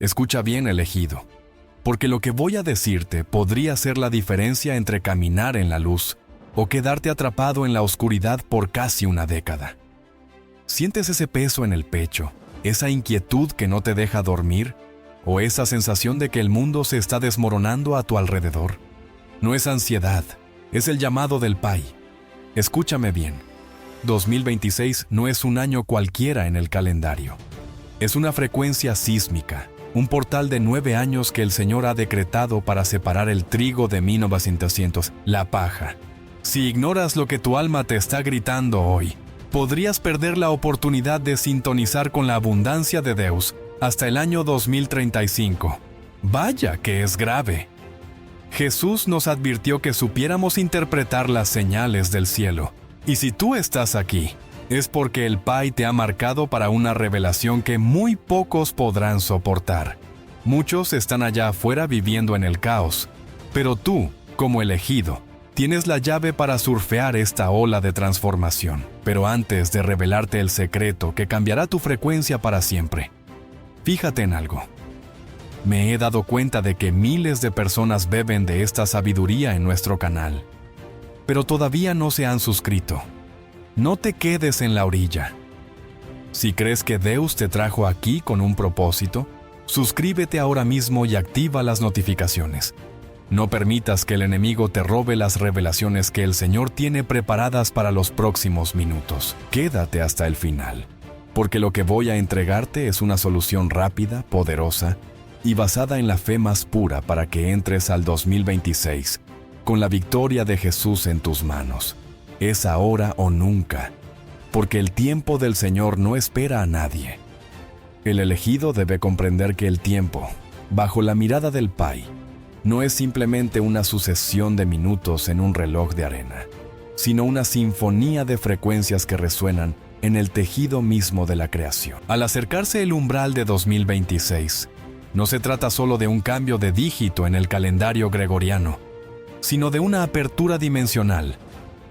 Escucha bien, elegido, porque lo que voy a decirte podría ser la diferencia entre caminar en la luz o quedarte atrapado en la oscuridad por casi una década. ¿Sientes ese peso en el pecho, esa inquietud que no te deja dormir, o esa sensación de que el mundo se está desmoronando a tu alrededor? No es ansiedad, es el llamado del Pai. Escúchame bien, 2026 no es un año cualquiera en el calendario. Es una frecuencia sísmica, un portal de 9 años que el Señor ha decretado para separar el trigo de 1900, la paja. Si ignoras lo que tu alma te está gritando hoy, podrías perder la oportunidad de sintonizar con la abundancia de Deus hasta el año 2035. Vaya que es grave. Jesús nos advirtió que supiéramos interpretar las señales del cielo. Y si tú estás aquí, es porque el Pai te ha marcado para una revelación que muy pocos podrán soportar. Muchos están allá afuera viviendo en el caos, pero tú, como elegido, tienes la llave para surfear esta ola de transformación. Pero antes de revelarte el secreto que cambiará tu frecuencia para siempre, fíjate en algo. Me he dado cuenta de que miles de personas beben de esta sabiduría en nuestro canal, pero todavía no se han suscrito. No te quedes en la orilla. Si crees que Deus te trajo aquí con un propósito, suscríbete ahora mismo y activa las notificaciones. No permitas que el enemigo te robe las revelaciones que el Señor tiene preparadas para los próximos minutos. Quédate hasta el final, porque lo que voy a entregarte es una solución rápida, poderosa y basada en la fe más pura para que entres al 2026 con la victoria de Jesús en tus manos. Es ahora o nunca, porque el tiempo del Señor no espera a nadie. El elegido debe comprender que el tiempo, bajo la mirada del Pai, no es simplemente una sucesión de minutos en un reloj de arena, sino una sinfonía de frecuencias que resuenan en el tejido mismo de la creación. Al acercarse el umbral de 2026, no se trata solo de un cambio de dígito en el calendario gregoriano, sino de una apertura dimensional,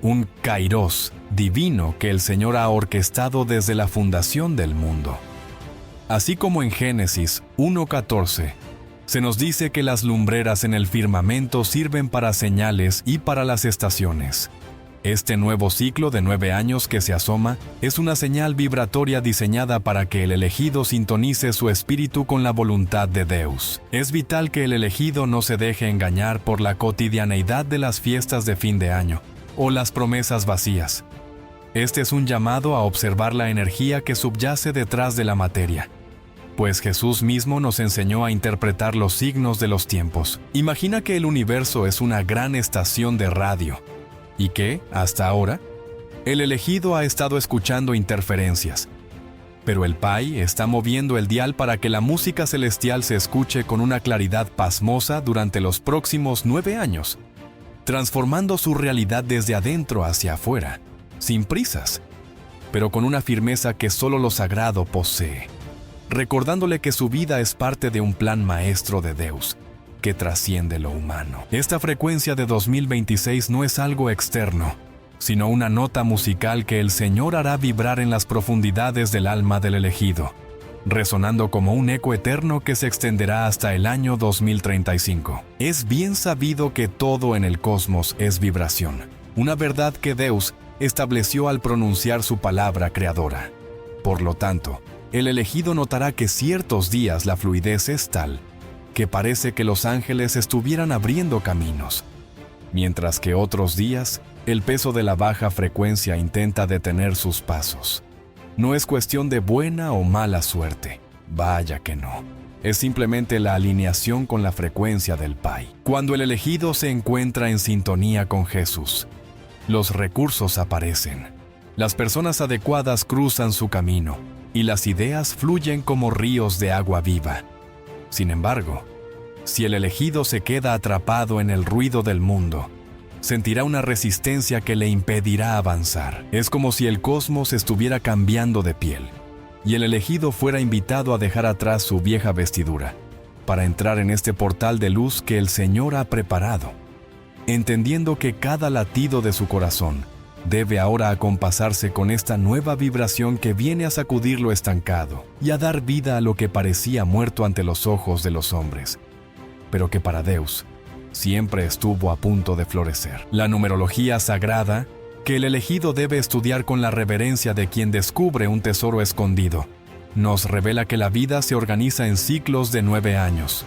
un kairos divino que el Señor ha orquestado desde la fundación del mundo. Así como en Génesis 1:14, se nos dice que las lumbreras en el firmamento sirven para señales y para las estaciones. Este nuevo ciclo de 9 años que se asoma es una señal vibratoria diseñada para que el elegido sintonice su espíritu con la voluntad de Deus. Es vital que el elegido no se deje engañar por la cotidianeidad de las fiestas de fin de año o las promesas vacías. Este es un llamado a observar la energía que subyace detrás de la materia, pues Jesús mismo nos enseñó a interpretar los signos de los tiempos. Imagina que el universo es una gran estación de radio, y que, hasta ahora, el elegido ha estado escuchando interferencias. Pero el Pai está moviendo el dial para que la música celestial se escuche con una claridad pasmosa durante los próximos 9 años, transformando su realidad desde adentro hacia afuera, sin prisas, pero con una firmeza que solo lo sagrado posee, recordándole que su vida es parte de un plan maestro de Deus, que trasciende lo humano. Esta frecuencia de 2026 no es algo externo, sino una nota musical que el Señor hará vibrar en las profundidades del alma del elegido, resonando como un eco eterno que se extenderá hasta el año 2035. Es bien sabido que todo en el cosmos es vibración, una verdad que Deus estableció al pronunciar su palabra creadora. Por lo tanto, el elegido notará que ciertos días la fluidez es tal que parece que los ángeles estuvieran abriendo caminos, mientras que otros días el peso de la baja frecuencia intenta detener sus pasos. No es cuestión de buena o mala suerte, vaya que no. Es simplemente la alineación con la frecuencia del Pai. Cuando el elegido se encuentra en sintonía con Jesús, los recursos aparecen, las personas adecuadas cruzan su camino y las ideas fluyen como ríos de agua viva. Sin embargo, si el elegido se queda atrapado en el ruido del mundo, sentirá una resistencia que le impedirá avanzar. Es como si el cosmos estuviera cambiando de piel, y el elegido fuera invitado a dejar atrás su vieja vestidura, para entrar en este portal de luz que el Señor ha preparado, entendiendo que cada latido de su corazón debe ahora acompasarse con esta nueva vibración que viene a sacudir lo estancado y a dar vida a lo que parecía muerto ante los ojos de los hombres, pero que para Deus siempre estuvo a punto de florecer. La numerología sagrada, que el elegido debe estudiar con la reverencia de quien descubre un tesoro escondido, nos revela que la vida se organiza en ciclos de 9 años,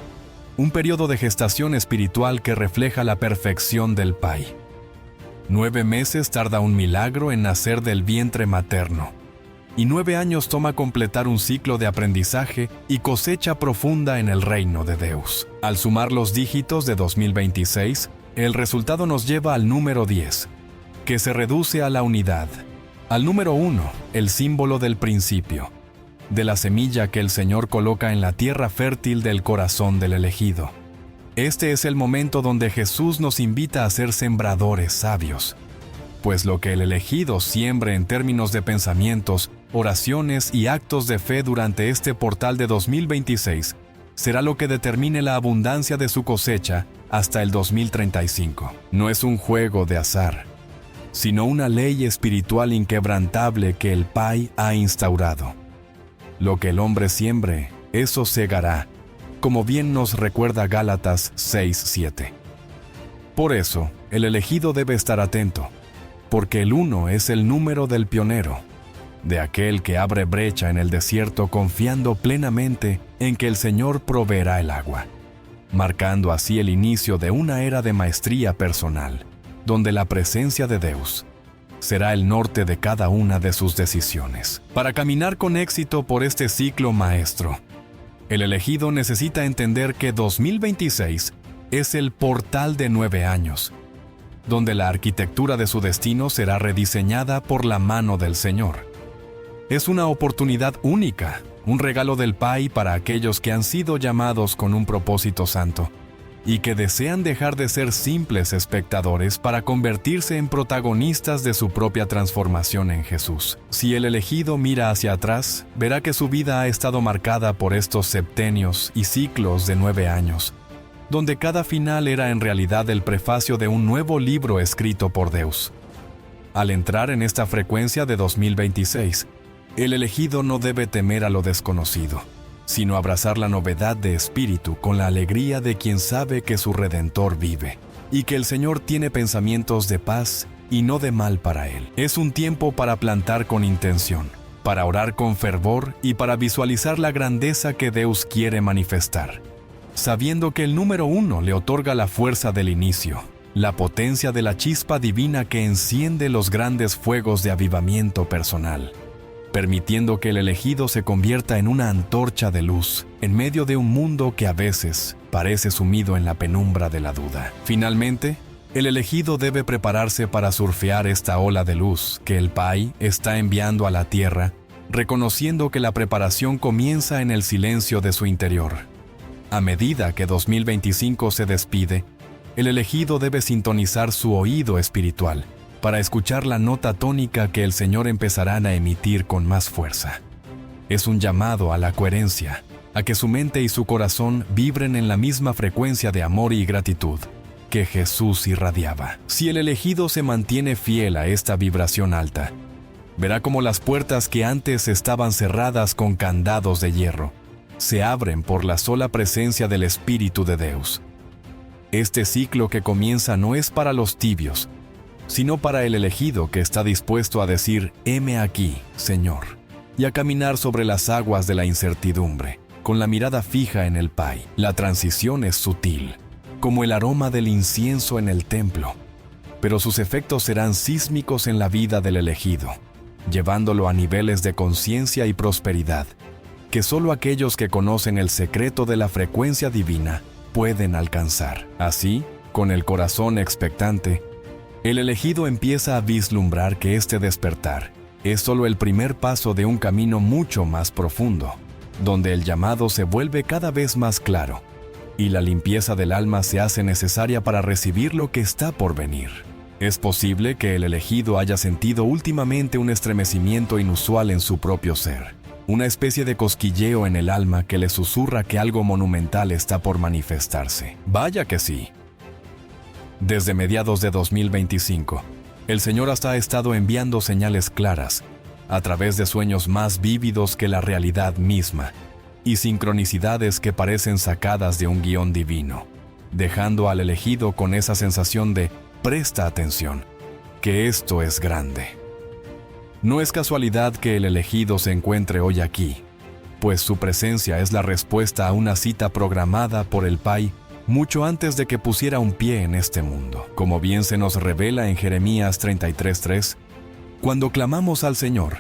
un periodo de gestación espiritual que refleja la perfección del Pai. 9 meses tarda un milagro en nacer del vientre materno, y 9 años toma completar un ciclo de aprendizaje y cosecha profunda en el reino de Deus. Al sumar los dígitos de 2026, el resultado nos lleva al número 10, que se reduce a la unidad. Al número 1, el símbolo del principio, de la semilla que el Señor coloca en la tierra fértil del corazón del elegido. Este es el momento donde Jesús nos invita a ser sembradores sabios, pues lo que el elegido siembre en términos de pensamientos, oraciones y actos de fe durante este portal de 2026 será lo que determine la abundancia de su cosecha hasta el 2035. No es un juego de azar, sino una ley espiritual inquebrantable que el Pai ha instaurado. Lo que el hombre siembre, eso segará, como bien nos recuerda Gálatas 6:7. Por eso, el elegido debe estar atento, porque el 1 es el número del pionero, de aquel que abre brecha en el desierto confiando plenamente en que el Señor proveerá el agua, marcando así el inicio de una era de maestría personal, donde la presencia de Deus será el norte de cada una de sus decisiones. Para caminar con éxito por este ciclo maestro, el elegido necesita entender que 2026 es el portal de 9 años, donde la arquitectura de su destino será rediseñada por la mano del Señor. Es una oportunidad única, un regalo del Pai para aquellos que han sido llamados con un propósito santo y que desean dejar de ser simples espectadores para convertirse en protagonistas de su propia transformación en Jesús. Si el elegido mira hacia atrás, verá que su vida ha estado marcada por estos septenios y ciclos de 9 años, donde cada final era en realidad el prefacio de un nuevo libro escrito por Deus. Al entrar en esta frecuencia de 2026, el elegido no debe temer a lo desconocido, sino abrazar la novedad de espíritu con la alegría de quien sabe que su Redentor vive, y que el Señor tiene pensamientos de paz y no de mal para él. Es un tiempo para plantar con intención, para orar con fervor y para visualizar la grandeza que Deus quiere manifestar, sabiendo que el número 1 le otorga la fuerza del inicio, la potencia de la chispa divina que enciende los grandes fuegos de avivamiento personal, permitiendo que el elegido se convierta en una antorcha de luz en medio de un mundo que a veces parece sumido en la penumbra de la duda. Finalmente, el elegido debe prepararse para surfear esta ola de luz que el Pai está enviando a la tierra, reconociendo que la preparación comienza en el silencio de su interior. A medida que 2025 se despide, el elegido debe sintonizar su oído espiritual para escuchar la nota tónica que el Señor empezará a emitir con más fuerza. Es un llamado a la coherencia, a que su mente y su corazón vibren en la misma frecuencia de amor y gratitud que Jesús irradiaba. Si el elegido se mantiene fiel a esta vibración alta, verá cómo las puertas que antes estaban cerradas con candados de hierro se abren por la sola presencia del Espíritu de Deus. Este ciclo que comienza no es para los tibios, sino para el elegido que está dispuesto a decir, heme aquí, Señor, y a caminar sobre las aguas de la incertidumbre, con la mirada fija en el Pai. La transición es sutil, como el aroma del incienso en el templo, pero sus efectos serán sísmicos en la vida del elegido, llevándolo a niveles de conciencia y prosperidad que solo aquellos que conocen el secreto de la frecuencia divina pueden alcanzar. Así, con el corazón expectante, el elegido empieza a vislumbrar que este despertar es solo el primer paso de un camino mucho más profundo, donde el llamado se vuelve cada vez más claro y la limpieza del alma se hace necesaria para recibir lo que está por venir. Es posible que el elegido haya sentido últimamente un estremecimiento inusual en su propio ser, una especie de cosquilleo en el alma que le susurra que algo monumental está por manifestarse. Vaya que sí. Desde mediados de 2025, El Señor hasta ha estado enviando señales claras, a través de sueños más vívidos que la realidad misma, y sincronicidades que parecen sacadas de un guión divino, dejando al elegido con esa sensación de «presta atención», que esto es grande. No es casualidad que el elegido se encuentre hoy aquí, pues su presencia es la respuesta a una cita programada por el Pai mucho antes de que pusiera un pie en este mundo. Como bien se nos revela en Jeremías 33:3, cuando clamamos al Señor,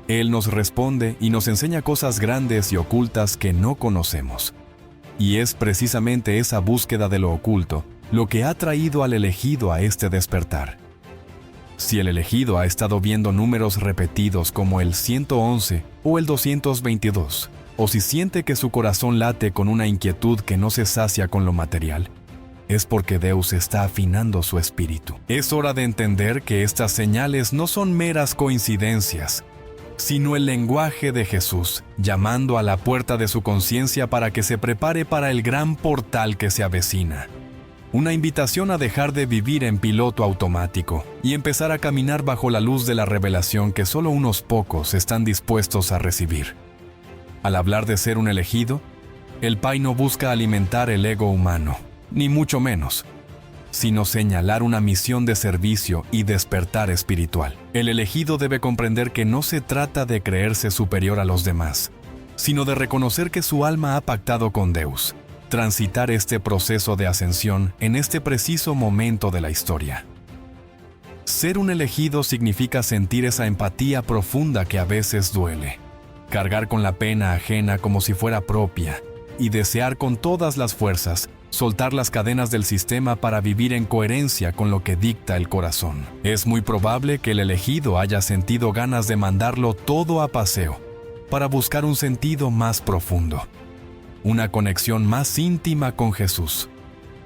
Él nos responde y nos enseña cosas grandes y ocultas que no conocemos. Y es precisamente esa búsqueda de lo oculto lo que ha traído al elegido a este despertar. Si el elegido ha estado viendo números repetidos como el 111 o el 222, o si siente que su corazón late con una inquietud que no se sacia con lo material, es porque Deus está afinando su espíritu. Es hora de entender que estas señales no son meras coincidencias, sino el lenguaje de Jesús, llamando a la puerta de su conciencia para que se prepare para el gran portal que se avecina. Una invitación a dejar de vivir en piloto automático y empezar a caminar bajo la luz de la revelación que solo unos pocos están dispuestos a recibir. Al hablar de ser un elegido, el Pai no busca alimentar el ego humano, ni mucho menos, sino señalar una misión de servicio y despertar espiritual. El elegido debe comprender que no se trata de creerse superior a los demás, sino de reconocer que su alma ha pactado con Deus, transitar este proceso de ascensión en este preciso momento de la historia. Ser un elegido significa sentir esa empatía profunda que a veces duele, cargar con la pena ajena como si fuera propia, y desear con todas las fuerzas soltar las cadenas del sistema para vivir en coherencia con lo que dicta el corazón. Es muy probable que el elegido haya sentido ganas de mandarlo todo a paseo, para buscar un sentido más profundo, una conexión más íntima con Jesús.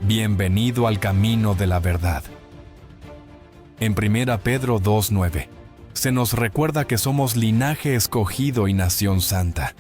Bienvenido al camino de la verdad. En 1 Pedro 2:9, se nos recuerda que somos linaje escogido y nación santa,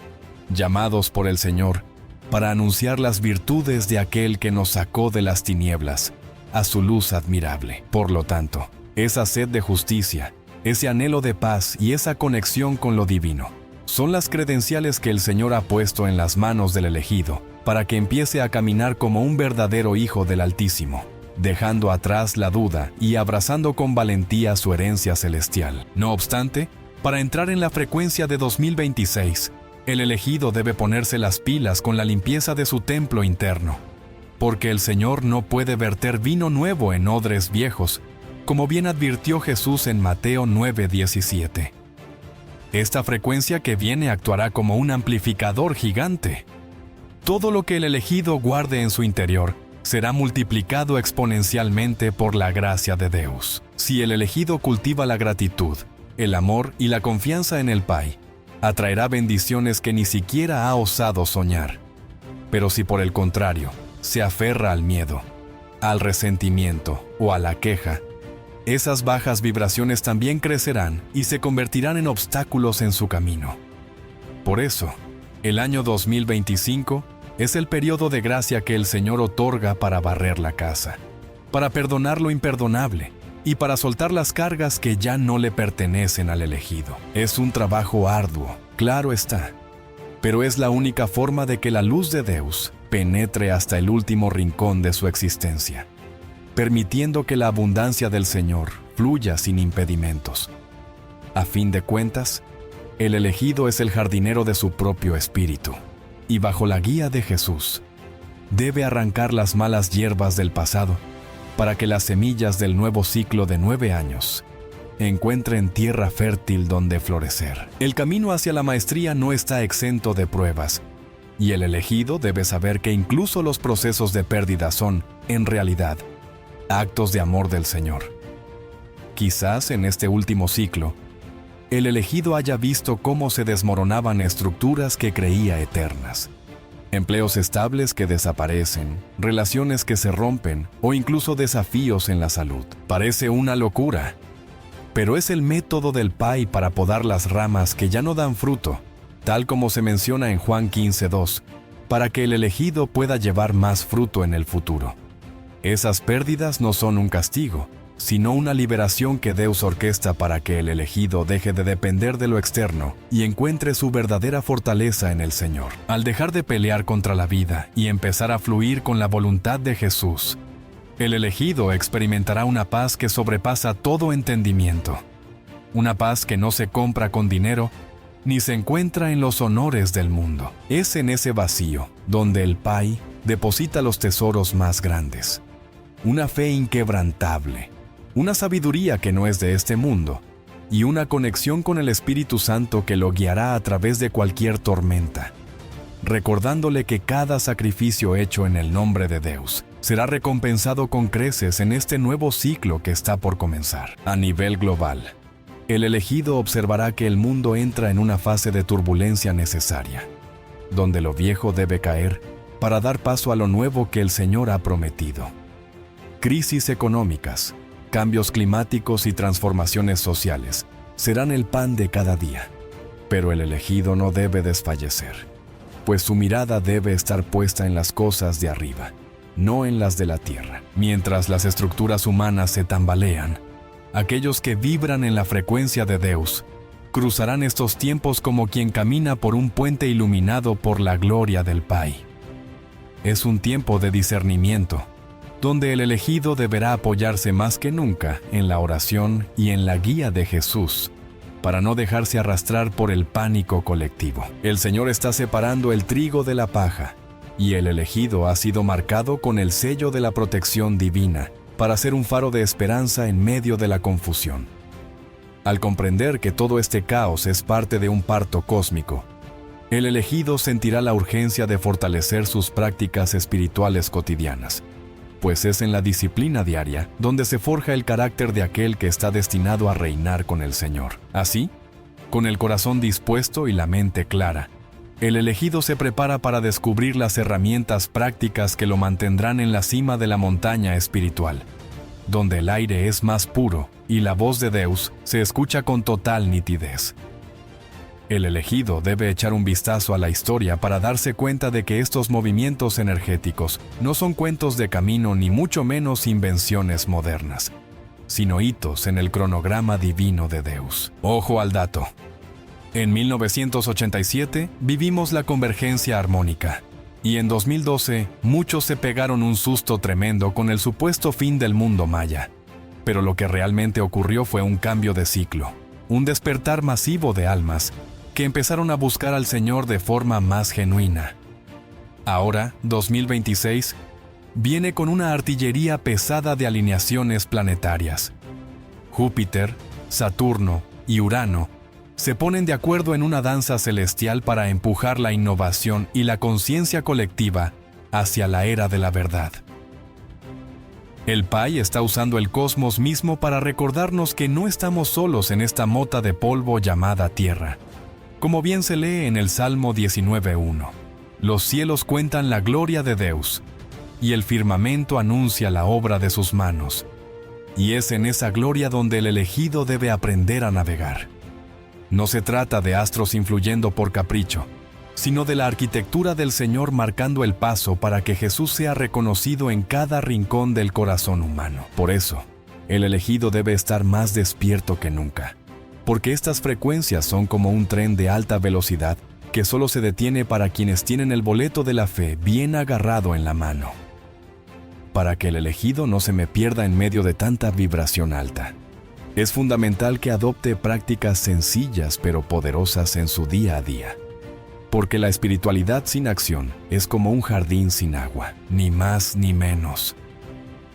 llamados por el Señor para anunciar las virtudes de aquel que nos sacó de las tinieblas a su luz admirable. Por lo tanto, esa sed de justicia, ese anhelo de paz y esa conexión con lo divino son las credenciales que el Señor ha puesto en las manos del elegido para que empiece a caminar como un verdadero hijo del Altísimo, dejando atrás la duda y abrazando con valentía su herencia celestial. No obstante, para entrar en la frecuencia de 2026, el elegido debe ponerse las pilas con la limpieza de su templo interno, porque el Señor no puede verter vino nuevo en odres viejos, como bien advirtió Jesús en Mateo 9:17. Esta frecuencia que viene actuará como un amplificador gigante. Todo lo que el elegido guarde en su interior será multiplicado exponencialmente por la gracia de Deus. Si el elegido cultiva la gratitud, el amor y la confianza en el Pai, atraerá bendiciones que ni siquiera ha osado soñar. Pero si por el contrario, se aferra al miedo, al resentimiento o a la queja, esas bajas vibraciones también crecerán y se convertirán en obstáculos en su camino. Por eso, el año 2025 es el periodo de gracia que el Señor otorga para barrer la casa, para perdonar lo imperdonable y para soltar las cargas que ya no le pertenecen al elegido. Es un trabajo arduo, claro está, pero es la única forma de que la luz de Deus penetre hasta el último rincón de su existencia, permitiendo que la abundancia del Señor fluya sin impedimentos. A fin de cuentas, el elegido es el jardinero de su propio espíritu, y bajo la guía de Jesús, debe arrancar las malas hierbas del pasado para que las semillas del nuevo ciclo de 9 años encuentren tierra fértil donde florecer. El camino hacia la maestría no está exento de pruebas, y el elegido debe saber que incluso los procesos de pérdida son, en realidad, actos de amor del Señor. Quizás en este último ciclo, el elegido haya visto cómo se desmoronaban estructuras que creía eternas. Empleos estables que desaparecen, relaciones que se rompen o incluso desafíos en la salud. Parece una locura, pero es el método del Pai para podar las ramas que ya no dan fruto, tal como se menciona en Juan 15:2, para que el elegido pueda llevar más fruto en el futuro. Esas pérdidas no son un castigo, sino una liberación que Dios orquesta para que el elegido deje de depender de lo externo y encuentre su verdadera fortaleza en el Señor. Al dejar de pelear contra la vida y empezar a fluir con la voluntad de Jesús, el elegido experimentará una paz que sobrepasa todo entendimiento. Una paz que no se compra con dinero, ni se encuentra en los honores del mundo. Es en ese vacío donde el Pai deposita los tesoros más grandes. Una fe inquebrantable, una sabiduría que no es de este mundo, y una conexión con el Espíritu Santo que lo guiará a través de cualquier tormenta, recordándole que cada sacrificio hecho en el nombre de Dios será recompensado con creces en este nuevo ciclo que está por comenzar. A nivel global, el elegido observará que el mundo entra en una fase de turbulencia necesaria, donde lo viejo debe caer para dar paso a lo nuevo que el Señor ha prometido. Crisis económicas, cambios climáticos y transformaciones sociales serán el pan de cada día. Pero el elegido no debe desfallecer, pues su mirada debe estar puesta en las cosas de arriba, no en las de la tierra. Mientras las estructuras humanas se tambalean, aquellos que vibran en la frecuencia de Dios cruzarán estos tiempos como quien camina por un puente iluminado por la gloria del Pai. Es un tiempo de discernimiento, donde el elegido deberá apoyarse más que nunca en la oración y en la guía de Jesús, para no dejarse arrastrar por el pánico colectivo. El Señor está separando el trigo de la paja, y el elegido ha sido marcado con el sello de la protección divina, para ser un faro de esperanza en medio de la confusión. Al comprender que todo este caos es parte de un parto cósmico, el elegido sentirá la urgencia de fortalecer sus prácticas espirituales cotidianas, pues es en la disciplina diaria donde se forja el carácter de aquel que está destinado a reinar con el Señor. Así, con el corazón dispuesto y la mente clara, el elegido se prepara para descubrir las herramientas prácticas que lo mantendrán en la cima de la montaña espiritual, donde el aire es más puro y la voz de Dios se escucha con total nitidez. El elegido debe echar un vistazo a la historia para darse cuenta de que estos movimientos energéticos no son cuentos de camino ni mucho menos invenciones modernas, sino hitos en el cronograma divino de Dios. Ojo al dato. En 1987 vivimos la convergencia armónica, y en 2012 muchos se pegaron un susto tremendo con el supuesto fin del mundo maya. Pero lo que realmente ocurrió fue un cambio de ciclo, un despertar masivo de almas que empezaron a buscar al Señor de forma más genuina. Ahora, 2026, viene con una artillería pesada de alineaciones planetarias. Júpiter, Saturno y Urano se ponen de acuerdo en una danza celestial para empujar la innovación y la conciencia colectiva hacia la era de la verdad. El Pai está usando el cosmos mismo para recordarnos que no estamos solos en esta mota de polvo llamada Tierra. Como bien se lee en el Salmo 19:1, los cielos cuentan la gloria de Dios, y el firmamento anuncia la obra de sus manos. Y es en esa gloria donde el elegido debe aprender a navegar. No se trata de astros influyendo por capricho, sino de la arquitectura del Señor marcando el paso para que Jesús sea reconocido en cada rincón del corazón humano. Por eso, el elegido debe estar más despierto que nunca, porque estas frecuencias son como un tren de alta velocidad que solo se detiene para quienes tienen el boleto de la fe bien agarrado en la mano. Para que el elegido no se me pierda en medio de tanta vibración alta, es fundamental que adopte prácticas sencillas pero poderosas en su día a día. Porque la espiritualidad sin acción es como un jardín sin agua, ni más ni menos.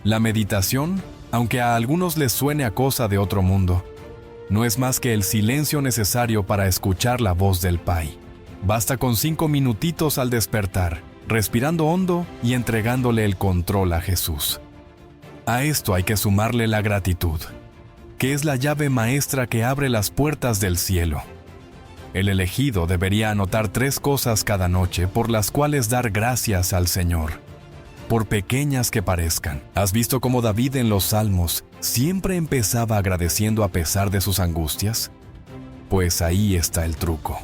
La meditación, aunque a algunos les suene a cosa de otro mundo, no es más que el silencio necesario para escuchar la voz del Pai. Basta con 5 minutitos al despertar, respirando hondo y entregándole el control a Jesús. A esto hay que sumarle la gratitud, que es la llave maestra que abre las puertas del cielo. El elegido debería anotar 3 cosas cada noche por las cuales dar gracias al Señor, por pequeñas que parezcan. ¿Has visto cómo David en los Salmos siempre empezaba agradeciendo a pesar de sus angustias? Pues ahí está el truco.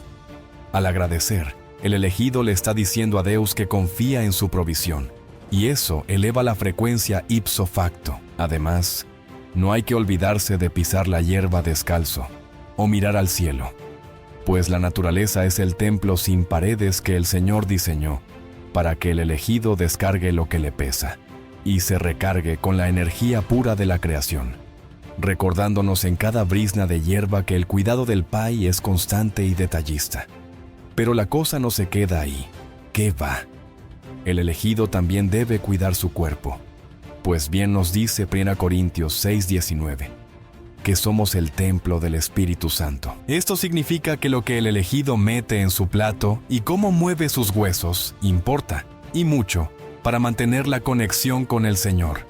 Al agradecer, el elegido le está diciendo a Dios que confía en su provisión, y eso eleva la frecuencia ipso facto. Además, No hay que olvidarse de pisar la hierba descalzo o mirar al cielo, pues la naturaleza es el templo sin paredes que el Señor diseñó para que el elegido descargue lo que le pesa y se recargue con la energía pura de la creación, recordándonos en cada brizna de hierba que el cuidado del Pai es constante y detallista. Pero la cosa no se queda ahí. ¿Qué va? El elegido también debe cuidar su cuerpo, pues bien nos dice 1 Corintios 6:19, que somos el templo del Espíritu Santo. Esto significa que lo que el elegido mete en su plato y cómo mueve sus huesos importa, y mucho, para mantener la conexión con el Señor.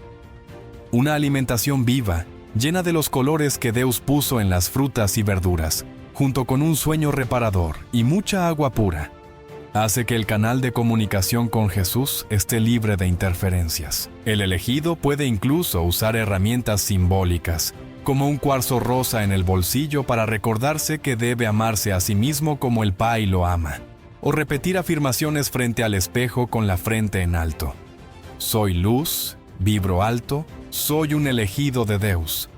Una alimentación viva, llena de los colores que Dios puso en las frutas y verduras, junto con un sueño reparador y mucha agua pura, hace que el canal de comunicación con Jesús esté libre de interferencias. El elegido puede incluso usar herramientas simbólicas, como un cuarzo rosa en el bolsillo para recordarse que debe amarse a sí mismo como el Pai lo ama, o repetir afirmaciones frente al espejo con la frente en alto. Soy luz, vibro alto, soy un elegido de Dios.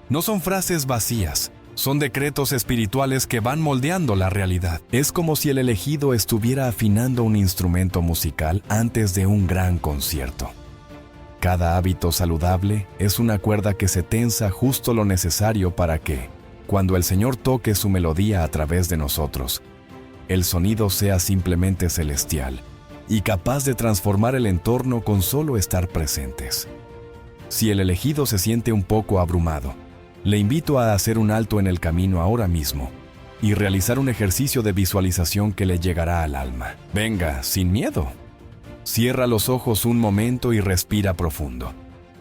No son frases vacías, son decretos espirituales que van moldeando la realidad. Es como si el elegido estuviera afinando un instrumento musical antes de un gran concierto. Cada hábito saludable es una cuerda que se tensa justo lo necesario para que, cuando el Señor toque su melodía a través de nosotros, el sonido sea simplemente celestial y capaz de transformar el entorno con solo estar presentes. Si el elegido se siente un poco abrumado, le invito a hacer un alto en el camino ahora mismo y realizar un ejercicio de visualización que le llegará al alma. Venga, sin miedo. Cierra los ojos un momento y respira profundo,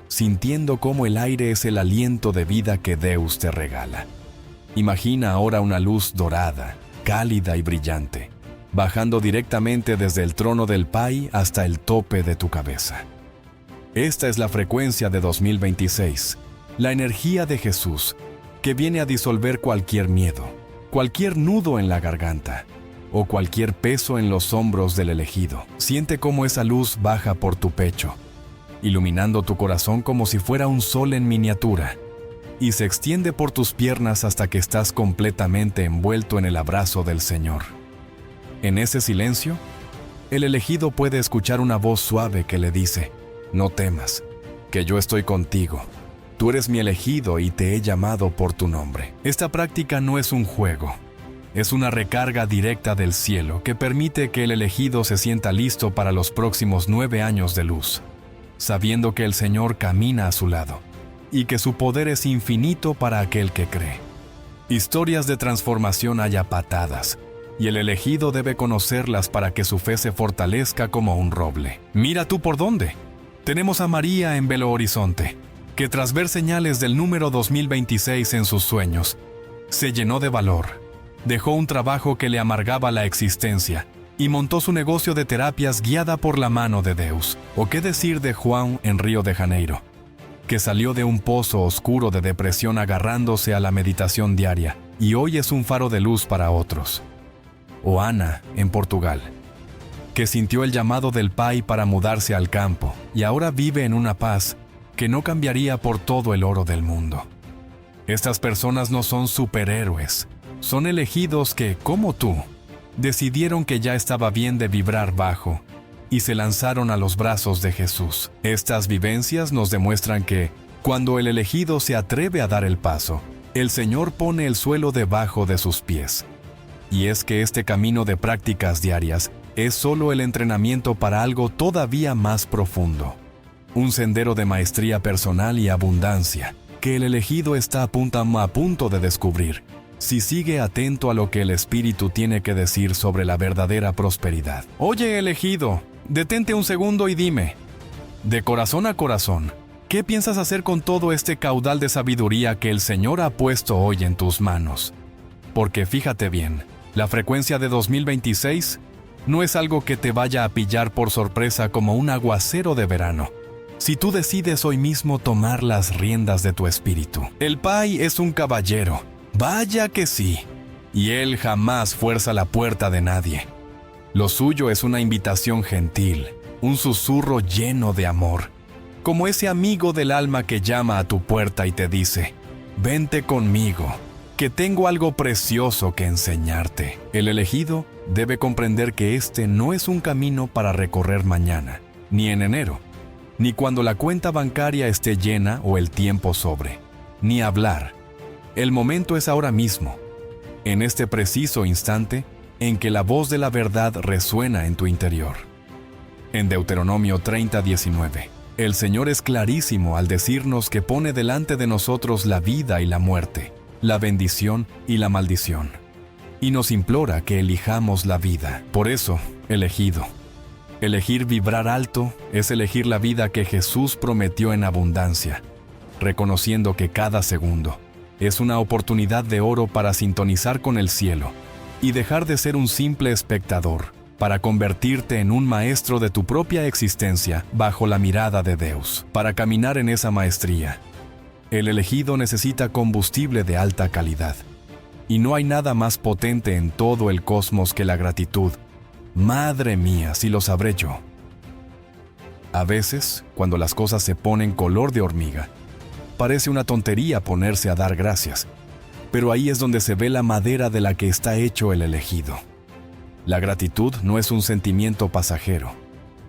sintiendo cómo el aire es el aliento de vida que Dios te regala. Imagina ahora una luz dorada, cálida y brillante, bajando directamente desde el trono del Pai hasta el tope de tu cabeza. Esta es la frecuencia de 2026, la energía de Jesús, que viene a disolver cualquier miedo, cualquier nudo en la garganta, o cualquier peso en los hombros del elegido. Siente cómo esa luz baja por tu pecho, iluminando tu corazón como si fuera un sol en miniatura, y se extiende por tus piernas hasta que estás completamente envuelto en el abrazo del Señor. En ese silencio, el elegido puede escuchar una voz suave que le dice: no temas, que yo estoy contigo. Tú eres mi elegido y te he llamado por tu nombre. Esta práctica no es un juego. Es una recarga directa del cielo que permite que el elegido se sienta listo para los próximos 9 años de luz, sabiendo que el Señor camina a su lado y que su poder es infinito para aquel que cree. Historias de transformación hay a patadas, y el elegido debe conocerlas para que su fe se fortalezca como un roble. Mira tú por dónde. Tenemos a María en Belo Horizonte, que tras ver señales del número 2026 en sus sueños, se llenó de valor. Dejó un trabajo que le amargaba la existencia y montó su negocio de terapias guiada por la mano de Dios. ¿O qué decir de Juan en Río de Janeiro, que salió de un pozo oscuro de depresión agarrándose a la meditación diaria y hoy es un faro de luz para otros? O Ana en Portugal, que sintió el llamado del Pai para mudarse al campo y ahora vive en una paz que no cambiaría por todo el oro del mundo. Estas personas no son superhéroes. Son elegidos que, como tú, decidieron que ya estaba bien de vibrar bajo y se lanzaron a los brazos de Jesús. Estas vivencias nos demuestran que, cuando el elegido se atreve a dar el paso, el Señor pone el suelo debajo de sus pies. Y es que este camino de prácticas diarias es solo el entrenamiento para algo todavía más profundo. Un sendero de maestría personal y abundancia que el elegido está a punto de descubrir, si sigue atento a lo que el Espíritu tiene que decir sobre la verdadera prosperidad. Oye, elegido, detente un segundo y dime, de corazón a corazón, ¿qué piensas hacer con todo este caudal de sabiduría que el Señor ha puesto hoy en tus manos? Porque fíjate bien, la frecuencia de 2026 no es algo que te vaya a pillar por sorpresa como un aguacero de verano, si tú decides hoy mismo tomar las riendas de tu espíritu. El Pai es un caballero. Vaya que sí, y él jamás fuerza la puerta de nadie. Lo suyo es una invitación gentil, un susurro lleno de amor, como ese amigo del alma que llama a tu puerta y te dice: vente conmigo, que tengo algo precioso que enseñarte. El elegido debe comprender que este no es un camino para recorrer mañana, ni en enero, ni cuando la cuenta bancaria esté llena o el tiempo sobre, ni hablar. El momento es ahora mismo, en este preciso instante en que la voz de la verdad resuena en tu interior. En Deuteronomio 30:19, el Señor es clarísimo al decirnos que pone delante de nosotros la vida y la muerte, la bendición y la maldición, y nos implora que elijamos la vida. Por eso, elegido, elegir vibrar alto es elegir la vida que Jesús prometió en abundancia, reconociendo que cada segundo es una oportunidad de oro para sintonizar con el cielo y dejar de ser un simple espectador, para convertirte en un maestro de tu propia existencia bajo la mirada de Dios. Para caminar en esa maestría, el elegido necesita combustible de alta calidad. Y no hay nada más potente en todo el cosmos que la gratitud. Madre mía, si lo sabré yo. A veces, cuando las cosas se ponen color de hormiga, parece una tontería ponerse a dar gracias, pero ahí es donde se ve la madera de la que está hecho el elegido. La gratitud no es un sentimiento pasajero,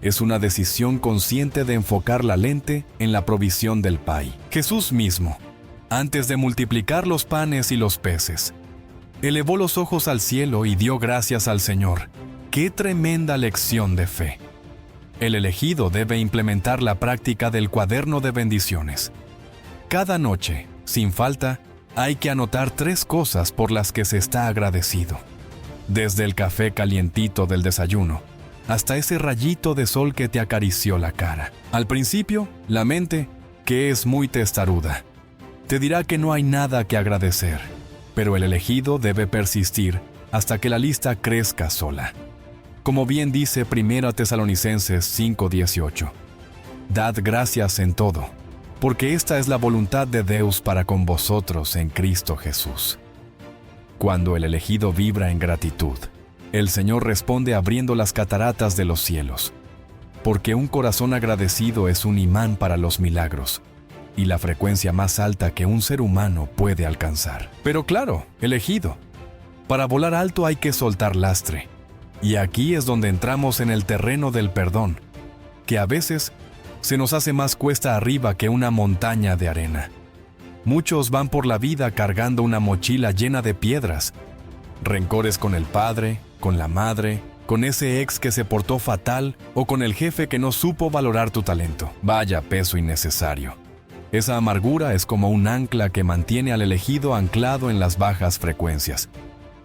es una decisión consciente de enfocar la lente en la provisión del Pai. Jesús mismo, antes de multiplicar los panes y los peces, elevó los ojos al cielo y dio gracias al Señor. ¡Qué tremenda lección de fe! El elegido debe implementar la práctica del cuaderno de bendiciones. Cada noche, sin falta, hay que anotar 3 cosas por las que se está agradecido. Desde el café calientito del desayuno, hasta ese rayito de sol que te acarició la cara. Al principio, la mente, que es muy testaruda, te dirá que no hay nada que agradecer, pero el elegido debe persistir hasta que la lista crezca sola. Como bien dice 1 Tesalonicenses 5:18, dad gracias en todo, porque esta es la voluntad de Dios para con vosotros en Cristo Jesús. Cuando el elegido vibra en gratitud, el Señor responde abriendo las cataratas de los cielos, porque un corazón agradecido es un imán para los milagros y la frecuencia más alta que un ser humano puede alcanzar. Pero claro, elegido, para volar alto hay que soltar lastre, y aquí es donde entramos en el terreno del perdón, que a veces se nos hace más cuesta arriba que una montaña de arena. Muchos van por la vida cargando una mochila llena de piedras, rencores con el padre, con la madre, con ese ex que se portó fatal o con el jefe que no supo valorar tu talento. Vaya peso innecesario. Esa amargura es como un ancla que mantiene al elegido anclado en las bajas frecuencias,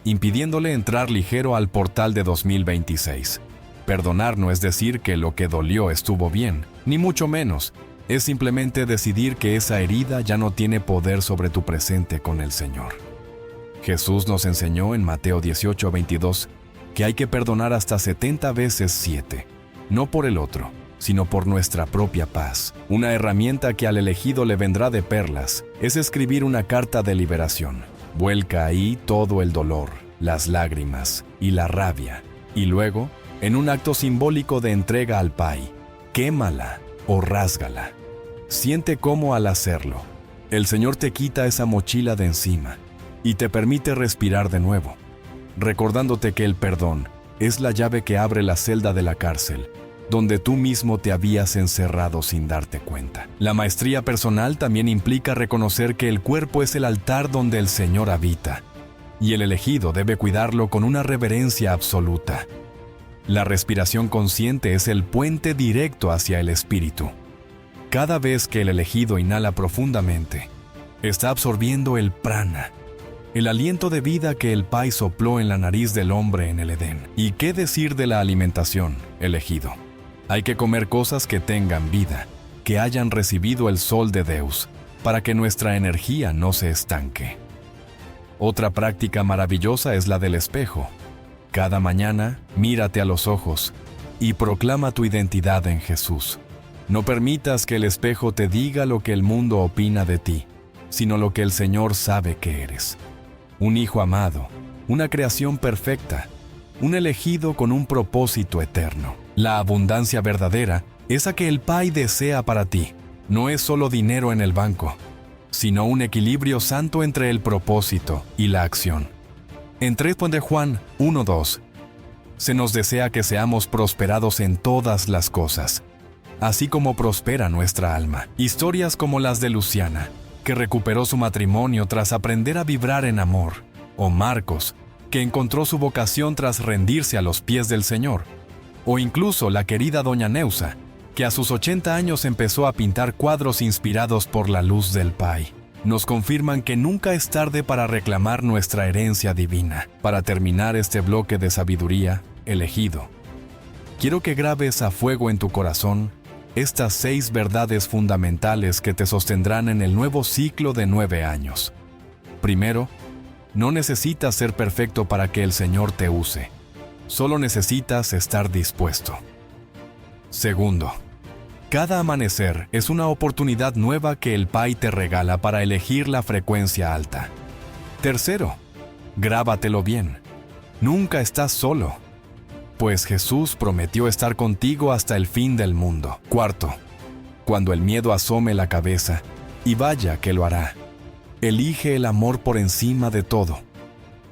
impidiéndole entrar ligero al portal de 2026. Perdonar no es decir que lo que dolió estuvo bien, ni mucho menos. Es simplemente decidir que esa herida ya no tiene poder sobre tu presente con el Señor. Jesús nos enseñó en Mateo 18:22 que hay que perdonar hasta 70 veces 7, no por el otro, sino por nuestra propia paz. Una herramienta que al elegido le vendrá de perlas es escribir una carta de liberación. Vuelca ahí todo el dolor, las lágrimas y la rabia, y luego, en un acto simbólico de entrega al Pai, quémala o rásgala. Siente cómo al hacerlo, el Señor te quita esa mochila de encima y te permite respirar de nuevo, recordándote que el perdón es la llave que abre la celda de la cárcel, donde tú mismo te habías encerrado sin darte cuenta. La maestría personal también implica reconocer que el cuerpo es el altar donde el Señor habita, y el elegido debe cuidarlo con una reverencia absoluta. La respiración consciente es el puente directo hacia el espíritu. Cada vez que el elegido inhala profundamente, está absorbiendo el prana, el aliento de vida que el Pai sopló en la nariz del hombre en el Edén. ¿Y qué decir de la alimentación, elegido? Hay que comer cosas que tengan vida, que hayan recibido el sol de Dios, para que nuestra energía no se estanque. Otra práctica maravillosa es la del espejo. Cada mañana, mírate a los ojos y proclama tu identidad en Jesús. No permitas que el espejo te diga lo que el mundo opina de ti, sino lo que el Señor sabe que eres. Un hijo amado, una creación perfecta, un elegido con un propósito eterno. La abundancia verdadera esa que el Pai desea para ti, no es solo dinero en el banco, sino un equilibrio santo entre el propósito y la acción. En 3 de Juan 1:2, se nos desea que seamos prosperados en todas las cosas, así como prospera nuestra alma. Historias como las de Luciana, que recuperó su matrimonio tras aprender a vibrar en amor, o Marcos, que encontró su vocación tras rendirse a los pies del Señor, o incluso la querida doña Neusa, que a sus 80 años empezó a pintar cuadros inspirados por la luz del Pai, nos confirman que nunca es tarde para reclamar nuestra herencia divina. Para terminar este bloque de sabiduría, elegido, quiero que grabes a fuego en tu corazón estas 6 verdades fundamentales que te sostendrán en el nuevo ciclo de 9 años. Primero, no necesitas ser perfecto para que el Señor te use. Solo necesitas estar dispuesto. Segundo, cada amanecer es una oportunidad nueva que el Pai te regala para elegir la frecuencia alta. Tercero, grábatelo bien. Nunca estás solo, pues Jesús prometió estar contigo hasta el fin del mundo. Cuarto, cuando el miedo asome la cabeza, y vaya que lo hará, elige el amor por encima de todo,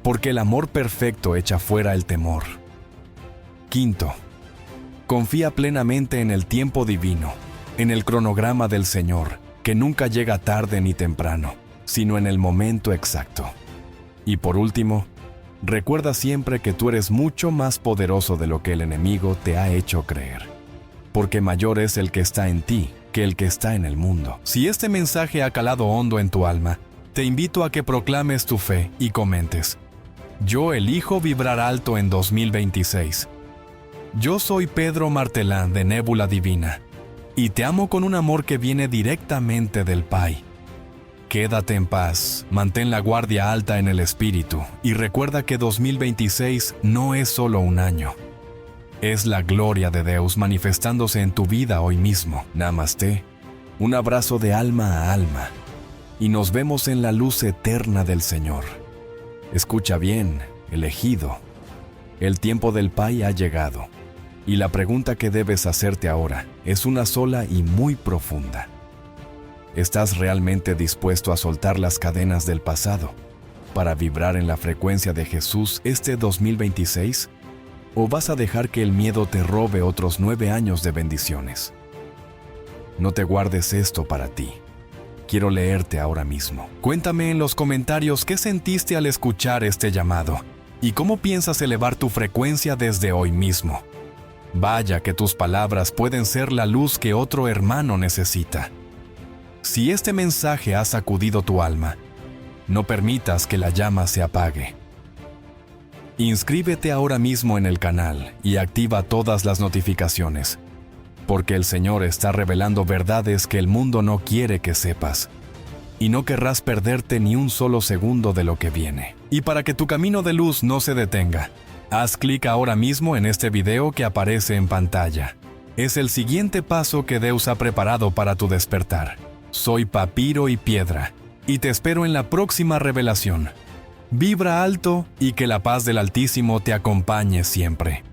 porque el amor perfecto echa fuera el temor. Quinto, confía plenamente en el tiempo divino, en el cronograma del Señor, que nunca llega tarde ni temprano, sino en el momento exacto. Y por último, recuerda siempre que tú eres mucho más poderoso de lo que el enemigo te ha hecho creer, porque mayor es el que está en ti que el que está en el mundo. Si este mensaje ha calado hondo en tu alma, te invito a que proclames tu fe y comentes: yo elijo vibrar alto en 2026. Yo soy Pedro Martelán de Nébula Divina, y te amo con un amor que viene directamente del Pai. Quédate en paz, mantén la guardia alta en el espíritu y recuerda que 2026 no es solo un año. Es la gloria de Dios manifestándose en tu vida hoy mismo. Namaste, un abrazo de alma a alma y nos vemos en la luz eterna del Señor. Escucha bien, elegido. El tiempo del Pai ha llegado y la pregunta que debes hacerte ahora es una sola y muy profunda. ¿Estás realmente dispuesto a soltar las cadenas del pasado para vibrar en la frecuencia de Jesús este 2026? ¿O vas a dejar que el miedo te robe otros 9 años de bendiciones? No te guardes esto para ti. Quiero leerte ahora mismo. Cuéntame en los comentarios qué sentiste al escuchar este llamado y cómo piensas elevar tu frecuencia desde hoy mismo. Vaya que tus palabras pueden ser la luz que otro hermano necesita. Si este mensaje ha sacudido tu alma, no permitas que la llama se apague. Inscríbete ahora mismo en el canal y activa todas las notificaciones, porque el Señor está revelando verdades que el mundo no quiere que sepas, y no querrás perderte ni un solo segundo de lo que viene. Y para que tu camino de luz no se detenga, haz clic ahora mismo en este video que aparece en pantalla. Es el siguiente paso que Dios ha preparado para tu despertar. Soy Papiro y Piedra, y te espero en la próxima revelación. Vibra alto y que la paz del Altísimo te acompañe siempre.